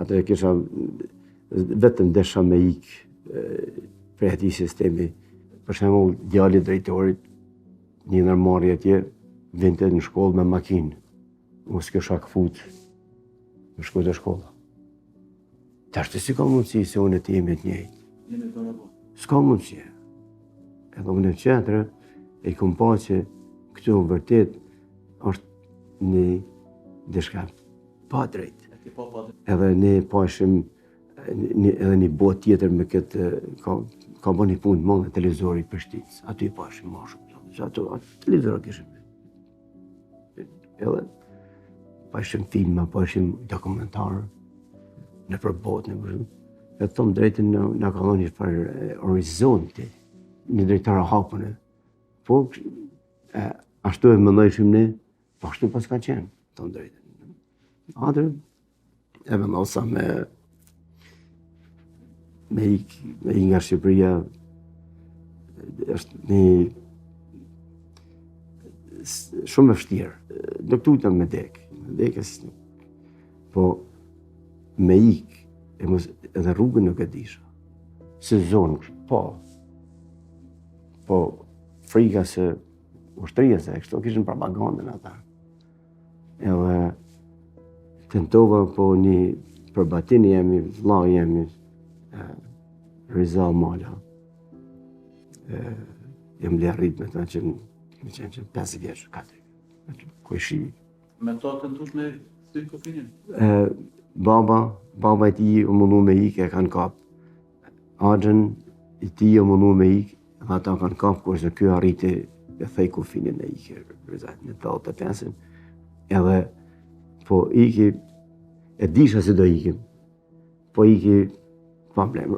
atë kisha vetëm desha me ikë për ati sistemi. Për shembull, djali i drejtorit, një ndërmarrje atje, vinte në shkollë me makinë. Unë s'kisha këpucë, më shkoj të shkolla. Tash si ka mundësi se unë e ti jemi të njëjtë? S'ka mundësi. Edhe unë e qetre, e kom pa që këtu vërtet është një diçka pa drejt. Edhe ne pashim edhe një botë tjetër me këtë, ka bërë një punë të madhe televizorit për shticë. Aty pashim ma shumë. Ato televizorët kishim. Edhe pashim filma, pashim dokumentarë në për botë, në përshim. Edhe thëmë drejtën në ka dhënë një farë horizonti, një drejtare hapëne. Po, ashtu e mëndojshim ne, po ashtu pas ka qenë, thëmë drejtën. Atër, e vendosa me nga Shqipëria, është një shumë e vështirë. Do këtu me dekës, po me ikë, edhe rrugën nuk e disha. Se zonë, po frika se ushtria se kështu kishin propagandën ata. Edhe tentova, po një përbatini jemi, vlla jemi, Rizal Mala. Jem le arrit me ta që më qenë 5 vjeç, 4. Ku ishi. Me ta tentuar me thyt kufinin? Baba i tij u mundu me ikë, e kanë kap. Axhën i tij u mundu me ikë, dhe ata kanë kap, kurse ky arriti e thej kufinin e ikë, në 85-ën. Edhe, po iki, e disha se do ikim, po iki pa problem,